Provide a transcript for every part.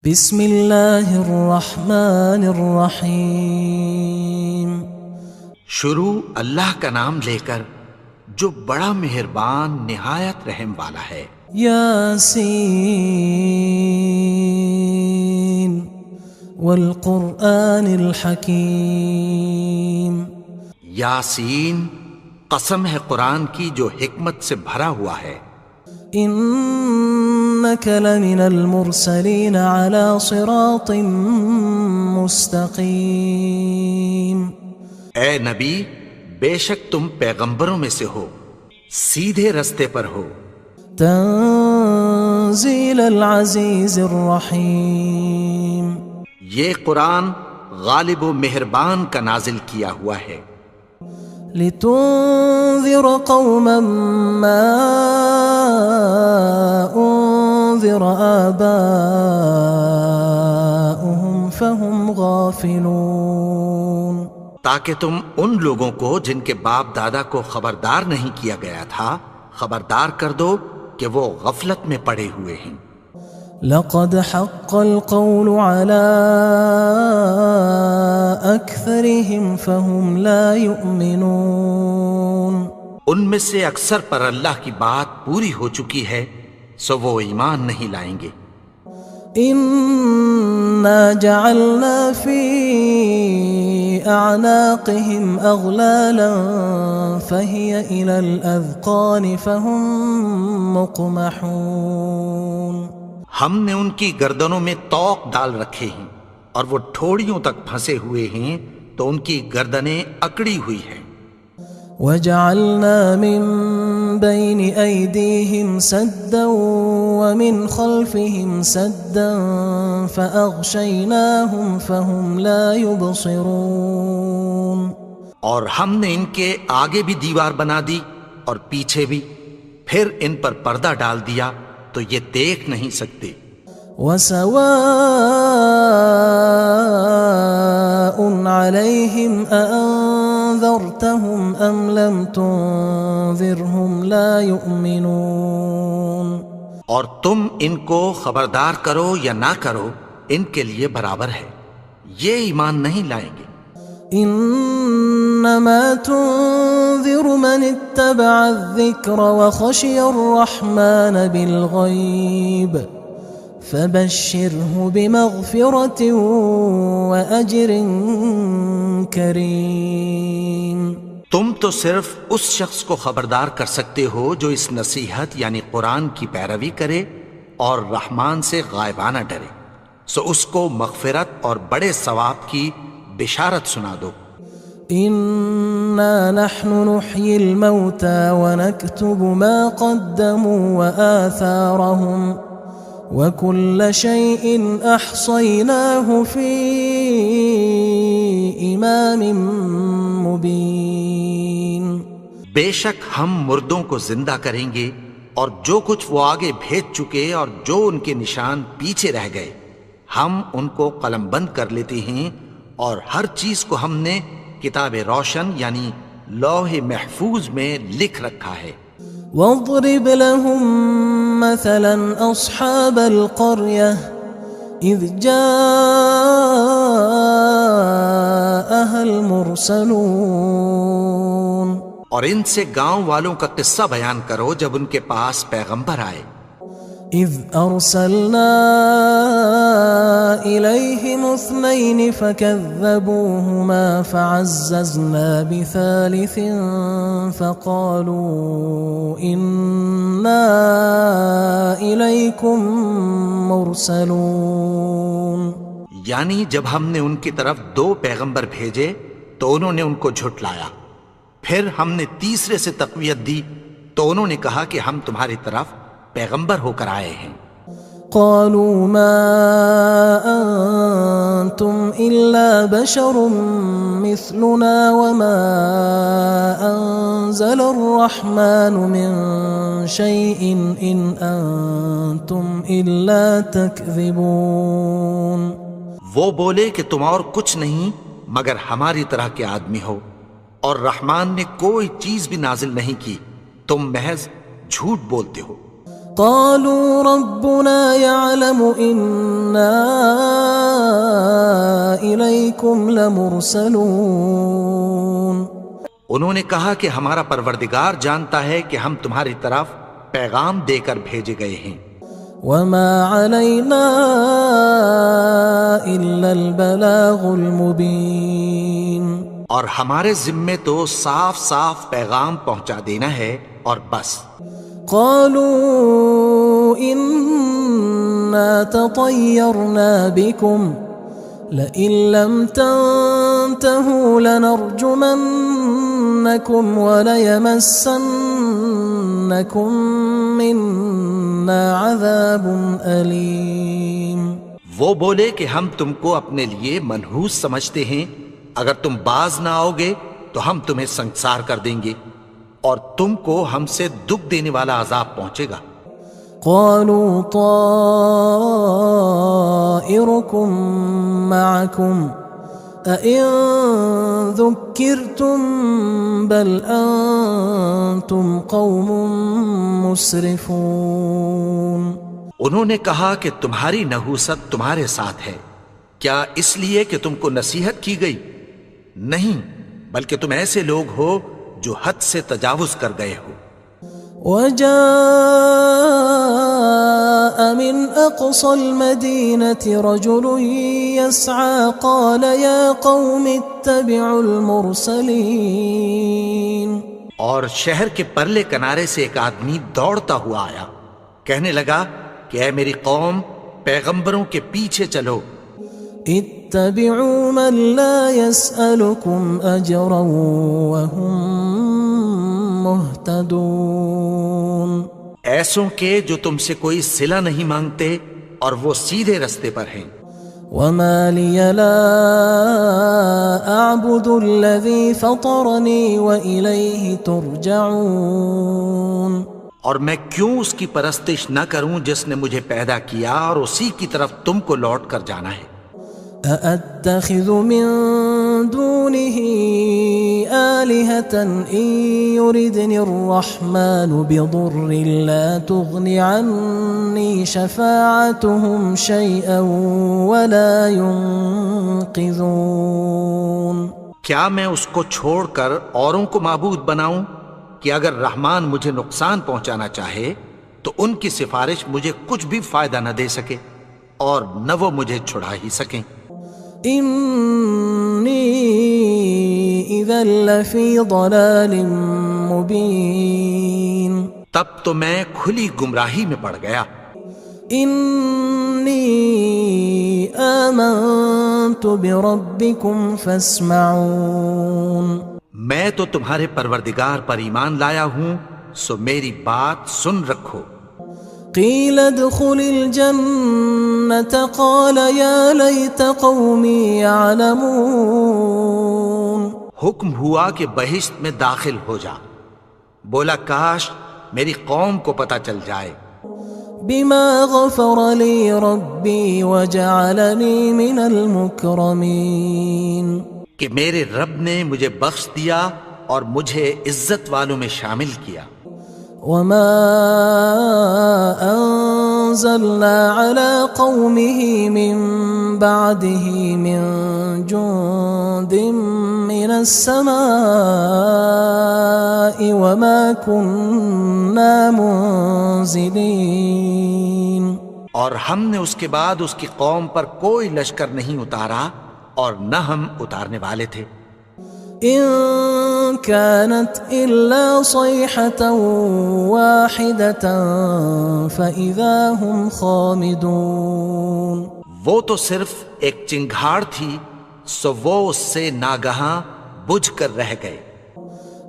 بسم اللہ الرحمن الرحیم۔ شروع اللہ کا نام لے کر جو بڑا مہربان نہایت رحم والا ہے۔ یاسین والقرآن الحکیم۔ یاسین، قسم ہے قرآن کی جو حکمت سے بھرا ہوا ہے۔ انک لمن المرسلین علی صراط مستقیم۔ اے نبی، بے شک تم پیغمبروں میں سے ہو، سیدھے رستے پر ہو۔ تنزیل العزیز الرحیم۔ یہ قرآن غالب و مہربان کا نازل کیا ہوا ہے۔ لتنذر قوما ما انذر آباؤهم فهم غافلون۔ تاکہ تم ان لوگوں کو جن کے باپ دادا کو خبردار نہیں کیا گیا تھا خبردار کر دو کہ وہ غفلت میں پڑے ہوئے ہیں۔ لقد حق القول على أكثرهم فهم لا يؤمنون۔ ان میں سے اکثر پر اللہ کی بات پوری ہو چکی ہے سو وہ ایمان نہیں لائیں گے۔ إنا جعلنا في أعناقهم أغلالا فهي إلى الأذقان فهم مقمحون۔ ہم نے ان کی گردنوں میں طوق ڈال رکھے ہیں اور وہ ٹھوڑیوں تک پھنسے ہوئے ہیں تو ان کی گردنیں اکڑی ہوئی ہیں۔ وجعلنا من بين أيديهم سدا ومن خلفهم سدا فأغشيناهم فهم لا يبصرون۔ اور ہم نے ان کے آگے بھی دیوار بنا دی اور پیچھے بھی، پھر ان پر پردہ ڈال دیا تو یہ دیکھ نہیں سکتے۔ وسواء عليهم أأنذرتهم أم لم تنذرهم لا يؤمنون۔ اور تم ان کو خبردار کرو یا نہ کرو ان کے لیے برابر ہے، یہ ایمان نہیں لائیں گے۔ انما تنذر من اتبع الذکر وخشی الرحمن بالغیب فبشرہ بمغفرۃ واجر کریم۔ تم تو صرف اس شخص کو خبردار کر سکتے ہو جو اس نصیحت یعنی قرآن کی پیروی کرے اور رحمان سے غائبانہ ڈرے، سو اس کو مغفرت اور بڑے ثواب کی بشارت سنا دو۔ انا نحن نحيي الموتى ونكتب ما قدموا وآثارهم وكل شيء احصيناه في امام مبين۔ بے شک ہم مردوں کو زندہ کریں گے اور جو کچھ وہ آگے بھیج چکے اور جو ان کے نشان پیچھے رہ گئے ہم ان کو قلم بند کر لیتے ہیں، اور ہر چیز کو ہم نے کتاب روشن یعنی لوح محفوظ میں لکھ رکھا ہے۔ واضرب لهم مثلا اصحاب القرية اذ جاءها المرسلون۔ اور ان سے گاؤں والوں کا قصہ بیان کرو جب ان کے پاس پیغمبر آئے۔ اذ ارسلنا الیہم اثنین فکذبوہما فعززنا بثالث فقالوا انا الیکم مرسلون۔ یعنی جب ہم نے ان کی طرف 2 پیغمبر بھیجے تو انہوں نے ان کو جھٹلایا، پھر ہم نے تیسرے سے تقویت دی تو انہوں نے کہا کہ ہم تمہاری طرف پیغمبر ہو کر آئے ہیں۔ قالوا ما انتم الا بشر مثلنا وما انزل الرحمن من شيء ان انتم الا تكذبون۔ وہ بولے کہ تم اور کچھ نہیں مگر ہماری طرح کے آدمی ہو، اور رحمان نے کوئی چیز بھی نازل نہیں کی، تم محض جھوٹ بولتے ہو۔ قالوا ربنا يعلم إنا إليكم لمرسلون. انہوں نے کہا کہ ہمارا پروردگار جانتا ہے کہ ہم تمہاری طرف پیغام دے کر بھیجے گئے ہیں. وما علينا إلا البلاغ المبين. اور ہمارے ذمے تو صاف صاف پیغام پہنچا دینا ہے اور بس. قالوا إنا تطيرنا بكم لئن لم تنتهوا لنرجمنكم وليمسنكم منا عذاب أليم. وہ بولے کہ ہم تم کو اپنے لیے منحوس سمجھتے ہیں، اگر تم باز نہ آؤ گے تو ہم تمہیں سنسار کر دیں گے اور تم کو ہم سے دکھ دینے والا عذاب پہنچے گا. قالوا طائركم معكم أئن ذكرتم بل أنتم قوم مسرفون. انہوں نے کہا کہ تمہاری نحوست تمہارے ساتھ ہے، کیا اس لیے کہ تم کو نصیحت کی گئی؟ نہیں، بلکہ تم ایسے لوگ ہو جو حد سے تجاوز کر گئے ہو. وجاء من أقصى المدينة رجل يسعى قال يا قوم اتبعوا المرسلين. اور شہر کے پرلے کنارے سے ایک آدمی دوڑتا ہوا آیا، کہنے لگا کہ اے میری قوم، پیغمبروں کے پیچھے چلو. اتبعوا من لا يسألكم أجرا وهم مهتدون. ایسوں کے جو تم سے کوئی صلہ نہیں مانگتے اور وہ سیدھے رستے پر ہیں. وما لي لا أعبد الذي فطرني وإليه ترجعون. اور میں کیوں اس کی پرستش نہ کروں جس نے مجھے پیدا کیا اور اسی کی طرف تم کو لوٹ کر جانا ہے. أأتخذ من دونه آلهة إن يردني الرحمن بضر لا تغن عني شفاعتهم شيئا ولا ينقذون. کیا میں اس کو چھوڑ کر اوروں کو معبود بناؤں کہ اگر رحمان مجھے نقصان پہنچانا چاہے تو ان کی سفارش مجھے کچھ بھی فائدہ نہ دے سکے اور نہ وہ مجھے چھڑا ہی سکیں. إني إذا لفي ضلال مبين. تب تو میں کھلی گمراہی میں پڑ گیا. إني آمنت بربكم فاسمعون. میں تو تمہارے پروردگار پر ایمان لایا ہوں، سو میری بات سن رکھو. قيل ادخل الجنة قال يا ليت قومي يعلمون. حکم ہوا کہ بہشت میں داخل ہو جا. بولا کاش میری قوم کو پتہ چل جائے. بما غفر لي ربي وجعلني من المكرمين. کہ میرے رب نے مجھے بخش دیا اور مجھے عزت والوں میں شامل کیا. وما أنزلنا على قومه من بعده من جند من السماء وما كنا منزلين. اور ہم نے اس کے بعد اس کی قوم پر کوئی لشکر نہیں اتارا اور نہ ہم اتارنے والے تھے. إن كانت إلا صيحة واحدة فإذا هم خامدون. وہ تو صرف ایک چنگھاڑ تھی، سو وہ اس سے ناگہاں بجھ کر رہ گئے.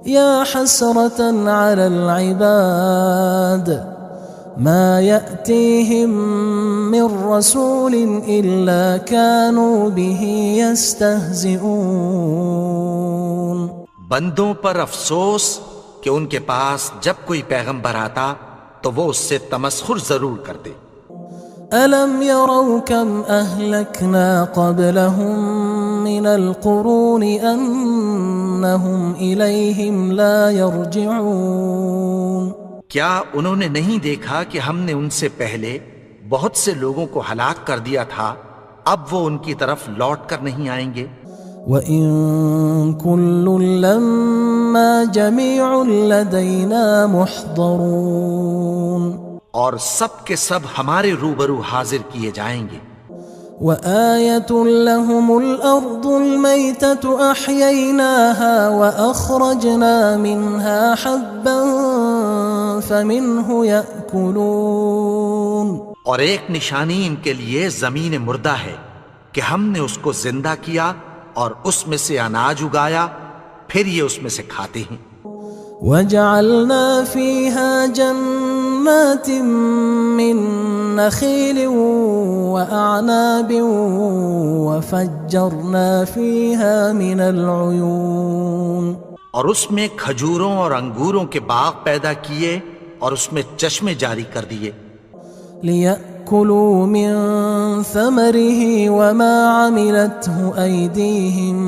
يا حسرة على العباد ما يأتيهم من رسول إلا كانوا به يستهزئون. بندوں پر افسوس کہ ان کے پاس جب کوئی پیغمبر آتا تو وہ اس سے تمسخر ضرور کرتے. ألم يروا كم أهلكنا قبلهم من القرون أنهم إليهم لا يرجعون. کیا انہوں نے نہیں دیکھا کہ ہم نے ان سے پہلے بہت سے لوگوں کو ہلاک کر دیا تھا، اب وہ ان کی طرف لوٹ کر نہیں آئیں گے؟ وَإِن كُلٌّ لَمَّا جَمِيعٌ لَدَيْنَا مُحْضَرُونَ، اور سب کے سب ہمارے روبرو حاضر کیے جائیں گے۔ وَآيَةٌ لَهُمُ الْأَرْضُ الْمَيْتَةُ أَحْيَيْنَاهَا وَأَخْرَجْنَا مِنْهَا حَبًّا فَمِنْهُ يَأْكُلُونَ، اور ایک نشانی ان کے لیے زمین مردہ ہے کہ ہم نے اس کو زندہ کیا اور اس میں سے اناج اگایا، پھر یہ اس میں سے کھاتے ہیں۔ وَجَعَلْنَا فِيهَا جَنَّاتٍ مِّن نَخِيلٍ وَأَعْنَابٍ وَفَجَّرْنَا فِيهَا مِنَ الْعُيُونِ، اور اس میں کھجوروں اور انگوروں کے باغ پیدا کیے اور اس میں چشمے جاری کر دیے، لِيَأْكُلُوا مِن ثَمَرِهِ وَمَا عَمِلَتْهُ أَيْدِيهِمْ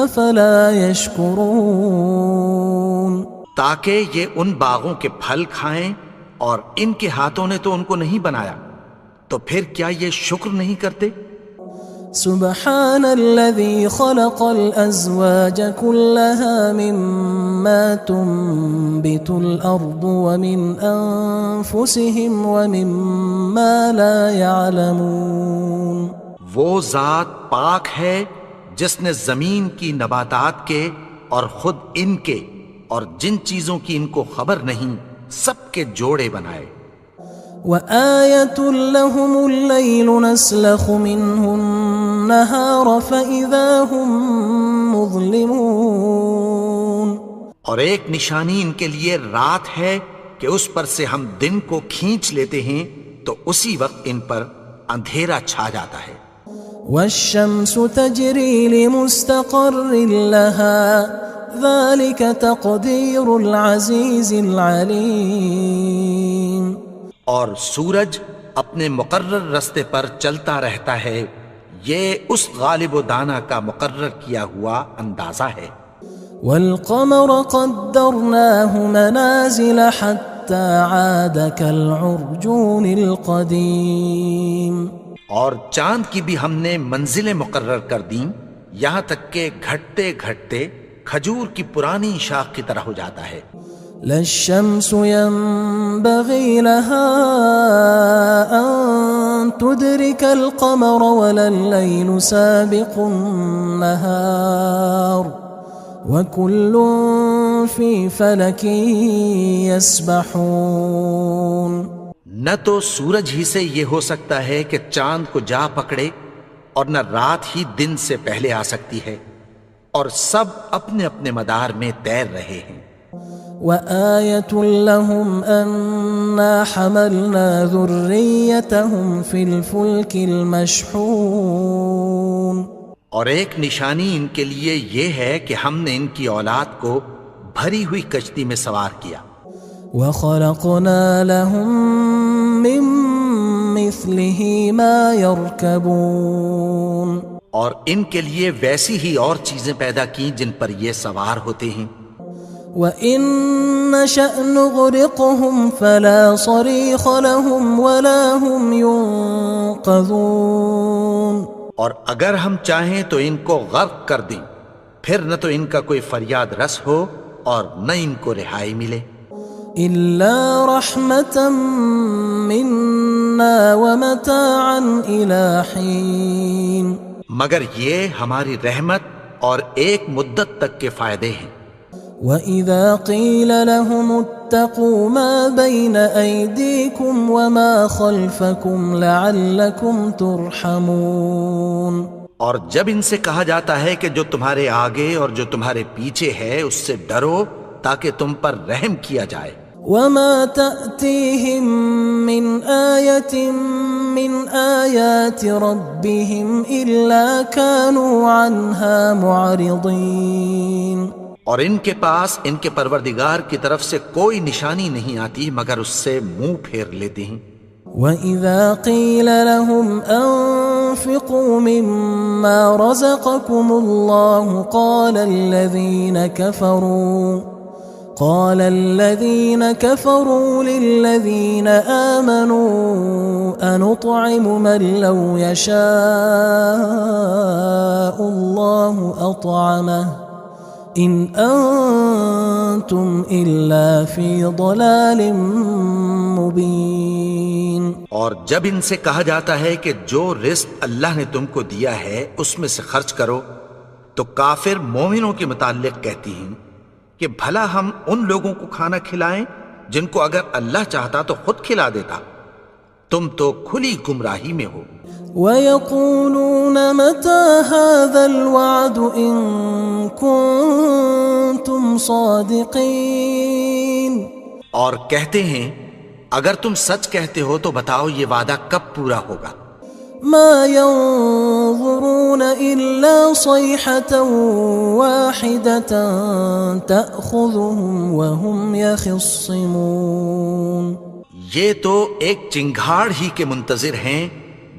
أَفَلَا يَشْكُرُونَ، تاکہ یہ ان باغوں کے پھل کھائیں، اور ان کے ہاتھوں نے تو ان کو نہیں بنایا، تو پھر کیا یہ شکر نہیں کرتے؟ سبحان الذي خلق الأزواج كلها مما تنبت الأرض ومن أنفسهم ومما لا يعلمون، وہ ذات پاک ہے جس نے زمین کی نباتات کے اور خود ان کے اور جن چیزوں کی ان کو خبر نہیں سب کے جوڑے بنائے۔ وآية لهم الليل نسلخ منه النهار فإذا هم مظلمون، اور ایک نشانی ان کے لیے رات ہے کہ اس پر سے ہم دن کو کھینچ لیتے ہیں تو اسی وقت ان پر اندھیرا چھا جاتا ہے۔ والشمس تجري لمستقر لها ذلك تقدير العزيز العليم، اور سورج اپنے مقرر رستے پر چلتا رہتا ہے، یہ اس غالب و دانا کا مقرر کیا ہوا اندازہ ہے۔ والقمر قدرناه منازل حتى عاد كالعرجون القديم، اور چاند کی بھی ہم نے منزلیں مقرر کر دیں، یہاں تک کہ گھٹتے گھٹتے کھجور کی پرانی شاخ کی طرح ہو جاتا ہے۔ لا الشمس ينبغي لها أن تدرك القمر ولا الليل سابق النهار وكل في فلك يسبحون، نہ تو سورج ہی سے یہ ہو سکتا ہے کہ چاند کو جا پکڑے، اور نہ رات ہی دن سے پہلے آ سکتی ہے، اور سب اپنے اپنے مدار میں تیر رہے ہیں۔ وآية لهم أنا حملنا ذريتهم في الفلك المشحون، اور ایک نشانی ان کے لیے یہ ہے کہ ہم نے ان کی اولاد کو بھری ہوئی کشتی میں سوار کیا۔ وخلقنا لهم من مثله ما يركبون، اور ان کے لیے ویسی ہی اور چیزیں پیدا کی جن پر یہ سوار ہوتے ہیں۔ وَإِن نَّشَأْ نُغْرِقْهُمْ فَلَا صَرِيخَ لَهُمْ وَلَا هُمْ يُنقَذُونَ، اور اگر ہم چاہیں تو ان کو غرق کر دیں، پھر نہ تو ان کا کوئی فریاد رس ہو اور نہ ان کو رہائی ملے۔ إِلَّا رَحْمَةً مِنَّا وَمَتَاعًا إِلَى حِينٍ، مگر یہ ہماری رحمت اور ایک مدت تک کے فائدے ہیں۔ وَإِذَا قِيلَ لَهُمُ اتَّقُوا مَا بَيْنَ أَيْدِيكُمْ وَمَا خَلْفَكُمْ لَعَلَّكُمْ تُرْحَمُونَ، اور جب ان سے کہا جاتا ہے کہ جو تمہارے آگے اور جو تمہارے پیچھے ہے اس سے ڈرو تاکہ تم پر رحم کیا جائے۔ وَمَا تَأْتِيهِم مِّنْ آيَةٍ مِّنْ آيَاتِ رَبِّهِمْ إِلَّا كَانُوا عَنْهَا مُعْرِضِينَ، اور ان کے پاس ان کے پروردگار کی طرف سے کوئی نشانی نہیں آتی مگر اس سے منہ پھیر لیتے ہیں۔ وَإِذَا قِيلَ لَهُمْ أَنفِقُوا مِمَّا رَزَقَكُمُ اللَّهُ قال الذين كفروا للذين آمنوا أنطعم من لو يشاء الله أطعمه إن أنتم إلا في ضلال مبين. اور جب ان سے کہا جاتا ہے کہ جو رزق اللہ نے تم کو دیا ہے اس میں سے خرچ کرو، تو کافر مومنوں کے متعلق کہتی ہیں کہ بھلا ہم ان لوگوں کو کھانا کھلائیں جن کو اگر اللہ چاہتا تو خود کھلا دیتا. تم تو کھلی گمراہی میں ہو. وَيَقُولُونَ مَتَى هَذَا الْوَعْدُ إِن كُنتُمْ صَادِقِينَ. اور کہتے ہیں اگر تم سچ کہتے ہو تو بتاؤ یہ وعدہ کب پورا ہوگا. مَا يَنظُرُونَ إِلَّا صَيْحَةً وَاحِدَةً تَأْخُذُهُمْ وَهُمْ يَخِصِّمُونَ. یہ تو ایک چنگھاڑ ہی کے منتظر ہیں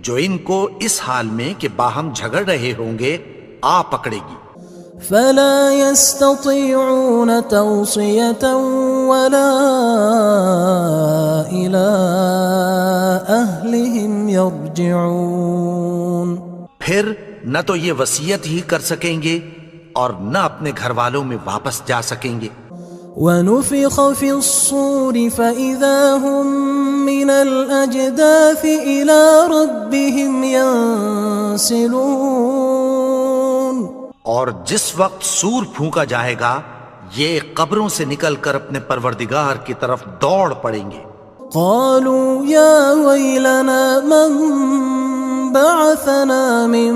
جو ان کو اس حال میں کہ باہم جھگڑ رہے ہوں گے آ پکڑے گی. فلا يستطيعون توصية ولا إلى أهلهم يرجعون. پھر نہ تو یہ وصیت ہی کر سکیں گے اور نہ اپنے گھر والوں میں واپس جا سکیں گے. ونفخ في الصور فإذا هم من الأجداث إلى ربهم ينسلون. اور جس وقت سور پھونکا جائے گا یہ قبروں سے نکل کر اپنے پروردگار کی طرف دوڑ پڑیں گے. قالوا يا ويلنا من بعثنا من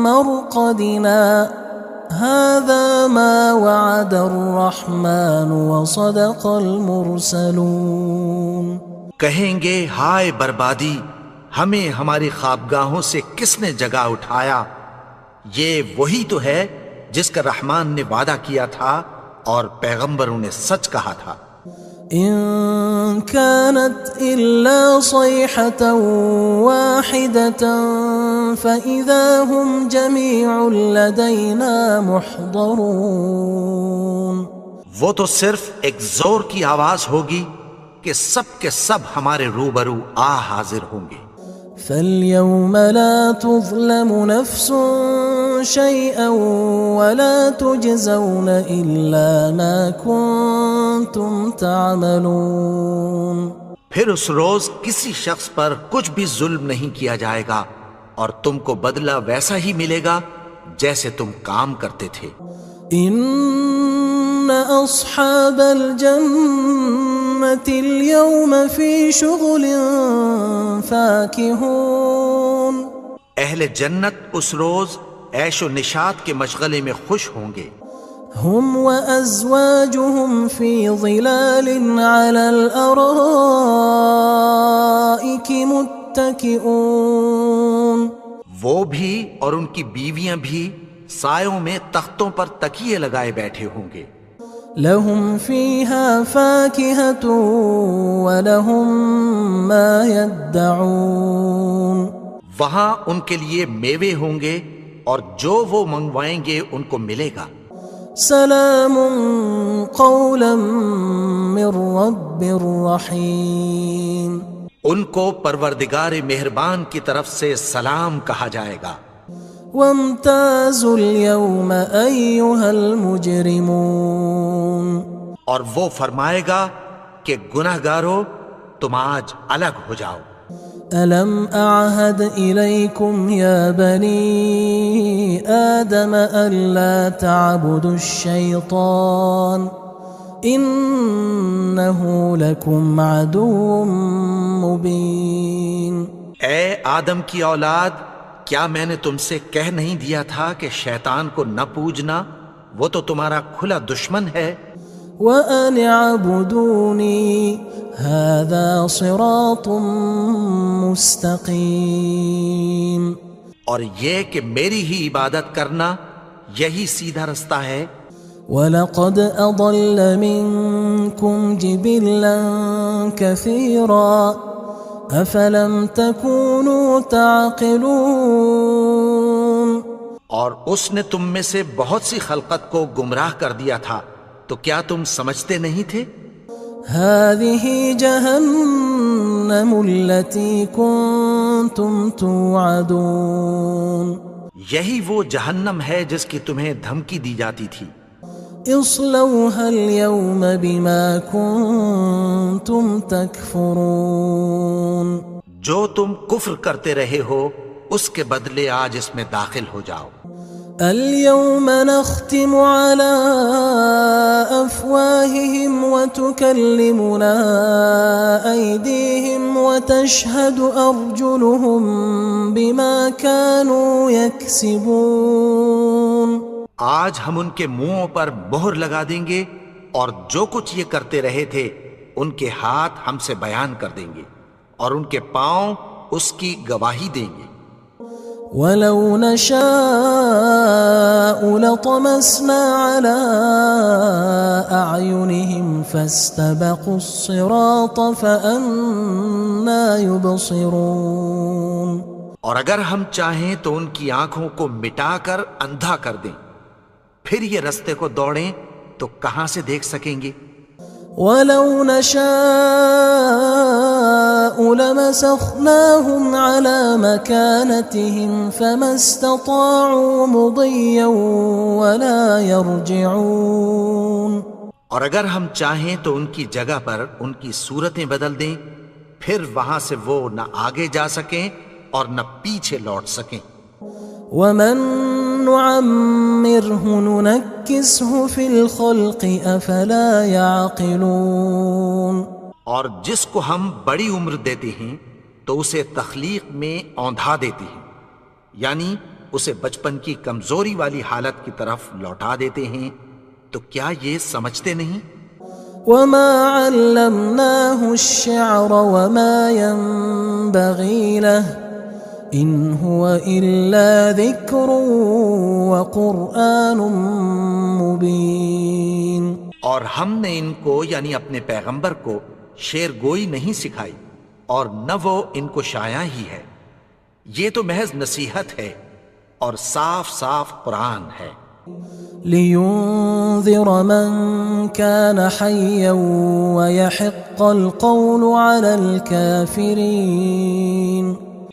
مرقدنا هذا ما وعد الرحمن وصدق المرسلون. کہیں گے ہائے بربادی، ہمیں ہماری خوابگاہوں سے کس نے جگا اٹھایا. یہ وہی تو ہے جس کا رحمان نے وعدہ کیا تھا اور پیغمبروں نے سچ کہا تھا. إن كانت إلا صيحة واحدة فإذا هم جميع لدينا محضرون. وہ تو صرف ایک زور کی آواز ہوگی کہ سب کے سب ہمارے روبرو آ حاضر ہوں گے. فاليوم لا تظلم نفس شيئا ولا تجزون إلا ما كنتم تعملون. پھر اس روز کسی شخص پر کچھ بھی ظلم نہیں کیا جائے گا اور تم کو بدلہ ویسا ہی ملے گا جیسے تم کام کرتے تھے. إن أصحاب الجنة اليوم في شغل فاكهون. اہل جنت اس روز عیش و نشاط کے مشغلے میں خوش ہوں گے. هم وأزواجهم في ظلال على الأرائك متكئون. وہ بھی اور ان کی بیویاں بھی سایوں میں تختوں پر تکیے لگائے بیٹھے ہوں گے. لهم فيها فاكهة ولهم ما يدعون. وہاں ان کے لیے میوے ہوں گے اور جو وہ منگوائیں گے ان کو ملے گا. سلام قولا من رب رحیم. ان کو پروردگار مہربان کی طرف سے سلام کہا جائے گا. وامتازوا اليوم أيها المجرمون. اور وہ فرمائے گا کہ گناہگارو تم آج الگ ہو جاؤ. ألم أعهد إليكم يا بني آدم ألا تعبدوا الشيطان إنه لكم عدو مبين. اے آدم کی اولاد، کیا میں نے تم سے کہہ نہیں دیا تھا کہ شیطان کو نہ پوجنا، وہ تو تمہارا کھلا دشمن ہے. وَأَنِ اعْبُدُونِي هَذَا صِرَاطٌ مُسْتَقِيمٌ. اور یہ کہ میری ہی عبادت کرنا یہی سیدھا رستہ ہے. وَلَقَدْ أَضَلَّ مِنْكُمْ جِبِلًّا كَثِيرًا أَفَلَمْ تَكُونُوا تَعْقِلُونَ. اور اس نے تم میں سے بہت سی خلقت کو گمراہ کر دیا تھا، تو کیا تم سمجھتے نہیں تھے؟ هذه جهنم التي كنتم توعدون یہی وہ جہنم ہے جس کی تمہیں دھمکی دی جاتی تھی۔ اصلوها اليوم بما كنتم تكفرون جو تم کفر کرتے رہے ہو اس کے بدلے آج اس میں داخل ہو جاؤ۔ اليوم نختم على أفواههم وتكلمنا أيديهم وتشهد أرجلهم بما كانوا يكسبون آج ہم ان کے منہوں پر مہر لگا دیں گے اور جو کچھ یہ کرتے رہے تھے ان کے ہاتھ ہم سے بیان کر دیں گے اور ان کے پاؤں اس کی گواہی دیں گے۔ وَلَوْ نَشَاءُ لَطَمَسْنَا عَلَىٰ أَعْيُنِهِمْ فَاسْتَبَقُوا الصِّرَاطَ فَأَنَّىٰ يُبْصِرُونَ اور اگر ہم چاہیں تو ان کی آنکھوں کو مٹا کر اندھا کر دیں، پھر یہ رستے کو دوڑیں تو کہاں سے دیکھ سکیں گے؟ وَلَوْ نَشَاءُ لَمَسَخْنَاهُمْ عَلَىٰ مَكَانَتِهِمْ فَمَا اسْتَطَاعُوا مُضِيًّا وَلَا يَرْجِعُونَ اور اگر ہم چاہیں تو ان کی جگہ پر ان کی صورتیں بدل دیں، پھر وہاں سے وہ نہ آگے جا سکیں اور نہ پیچھے لوٹ سکیں۔ وَمَن نُعَمِّرْهُ نُنَكِّسْهُ فِي الْخَلْقِ أَفَلَا يَعْقِلُونَ اور جس کو ہم بڑی عمر دیتے ہیں تو اسے تخلیق میں اوندھا دیتے ہیں، یعنی اسے بچپن کی کمزوری والی حالت کی طرف لوٹا دیتے ہیں، تو کیا یہ سمجھتے نہیں؟ وَمَا عَلَّمْنَاهُ الشِّعْرَ وَمَا يَنبَغِي لَهُ إِنْ هُوَ إِلَّا ذِكْرٌ وَقُرْآنٌ مُبِينٌ اور ہم نے ان کو یعنی اپنے پیغمبر کو شعر گوئی نہیں سکھائی اور نہ وہ ان کو شایع ہی ہے، یہ تو محض نصیحت ہے اور صاف صاف قرآن ہے۔ لِيُنذِرَ مَن كَانَ حَيًّا وَيَحِقَّ الْقَوْلُ عَلَى الْكَافِرِينَ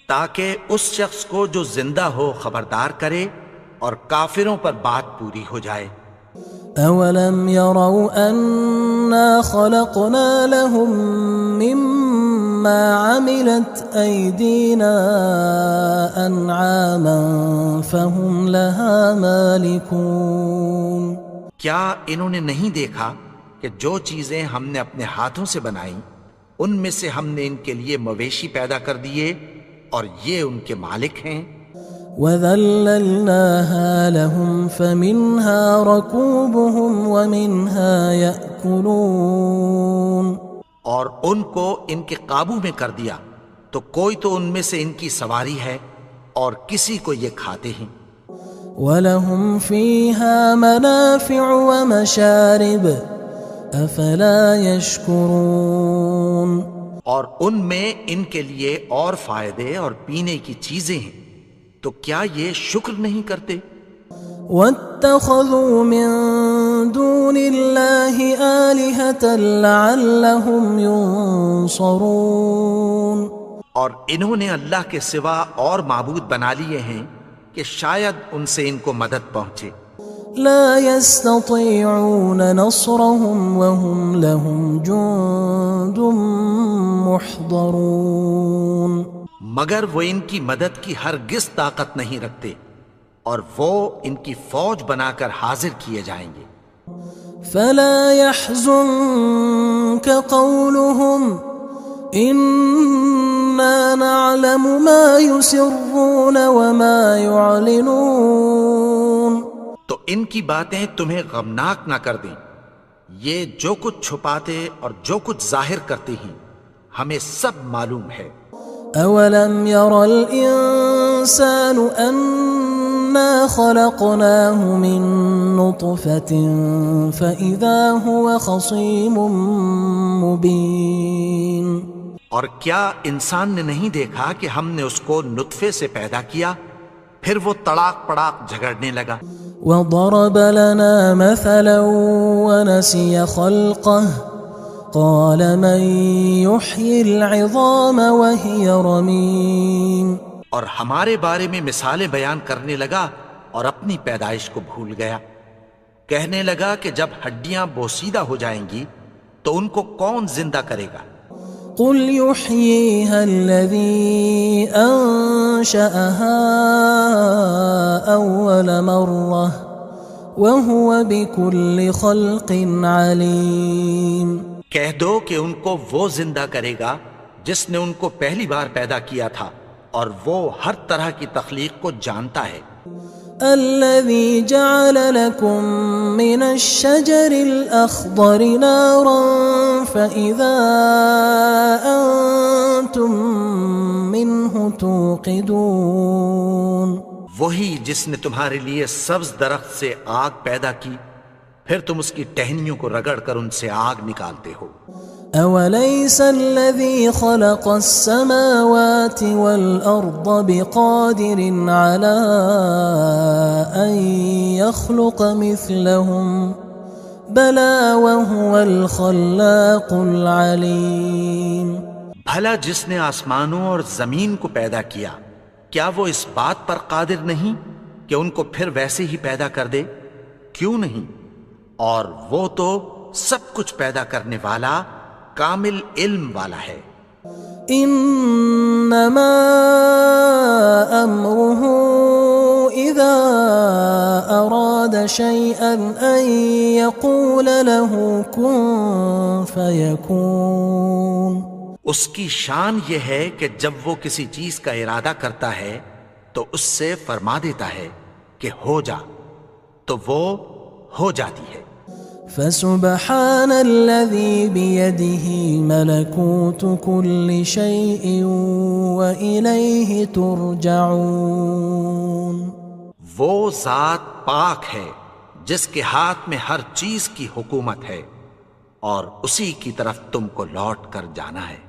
تاکہ اس شخص کو جو زندہ ہو خبردار کرے اور کافروں پر بات پوری ہو جائے۔ أَوَلَمْ يَرَوْا أَنَّا خَلَقْنَا لَهُم مِّمَّا عَمِلَتْ أَيْدِينَا أَنْعَامًا فَهُمْ لَهَا مَالِكُونَ کیا انہوں نے نہیں دیکھا کہ جو چیزیں ہم نے اپنے ہاتھوں سے بنائیں ان میں سے ہم نے ان کے لیے مویشی پیدا کر دیے اور یہ ان کے مالک ہیں۔ وَذَلَّلْنَاهَا لَهُمْ فَمِنْهَا رَكُوبُهُمْ وَمِنْهَا يَأْكُلُونَ اور ان کو ان کے قابو میں کر دیا تو کوئی تو ان میں سے ان کی سواری ہے اور کسی کو یہ کھاتے ہیں۔ وَلَهُمْ فِيهَا مَنَافِعُ وَمَشَارِبُ أَفَلَا يَشْكُرُونَ اور ان میں ان کے لیے اور فائدے اور پینے کی چیزیں ہیں، تو کیا یہ شکر نہیں کرتے؟ وَاتَّخَذُوا مِن دُونِ اللَّهِ آلِهَةً لَعَلَّهُمْ يُنصَرُونَ اور انہوں نے اللہ کے سوا اور معبود بنا لیے ہیں کہ شاید ان سے ان کو مدد پہنچے۔ لا يستطيعون نصرهم وهم لهم جند محضرون مگر وہ ان کی مدد کی ہرگز طاقت نہیں رکھتے اور وہ ان کی فوج بنا کر حاضر کیے جائیں گے۔ فلا يحزنك قولهم إنا نعلم ما يسرون وما يعلنون تو ان کی باتیں تمہیں غمناک نہ کر دیں، یہ جو کچھ چھپاتے اور جو کچھ ظاہر کرتے ہیں ہمیں سب معلوم ہے۔ أولم ير الإنسان أنا خلقناه من نطفة فإذا هو خصيم مبين اور کیا انسان نے نہیں دیکھا کہ ہم نے اس کو نطفے سے پیدا کیا، پھر وہ تڑاک پڑاک جھگڑنے لگا۔ وضرب لنا مثلا ونسي خلقه قال من يحيي العظام وهي رميم اور ہمارے بارے میں مثالیں بیان کرنے لگا اور اپنی پیدائش کو بھول گیا۔ کہنے لگا کہ جب ہڈیاں بوسیدہ ہو جائیں گی تو ان کو کون زندہ کرے گا؟ قل يحييها الذي أنشأها أول مرة وهو بكل خلق عليم۔ کہہ دو کہ ان کو وہ زندہ کرے گا جس نے ان کو پہلی بار پیدا کیا تھا اور وہ ہر طرح کی تخلیق کو جانتا ہے۔ الذي جعل لكم من الشجر الأخضر نارا فإذا أنتم منه توقدون۔ وہی جس نے تمہارے لیے سبز درخت سے آگ پیدا کی، پھر تم اس کی ٹہنیوں کو رگڑ کر ان سے آگ نکالتے ہو۔ أوليس الذي خلق السماوات والأرض بقادر على أن يخلق مثلهم بلى وهو الخلاق العليم۔ بھلا جس نے آسمانوں اور زمین کو پیدا کیا، کیا وہ اس بات پر قادر نہیں کہ ان کو پھر ویسے ہی پیدا کر دے؟ کیوں نہیں؟ اور وہ تو سب کچھ پیدا کرنے والا، کامل علم والا ہے۔ انما امره اذا اراد شيئا ان يقول له كن فيكون۔ اس کی شان یہ ہے کہ جب وہ کسی چیز کا ارادہ کرتا ہے تو اس سے فرما دیتا ہے کہ ہو جا، تو وہ ہو جاتی ہے۔ فسبحان الذي بيده ملكوت كل شيء وإليه ترجعون۔ وہ ذات پاک ہے جس کے ہاتھ میں ہر چیز کی حکومت ہے اور اسی کی طرف تم کو لوٹ کر جانا ہے۔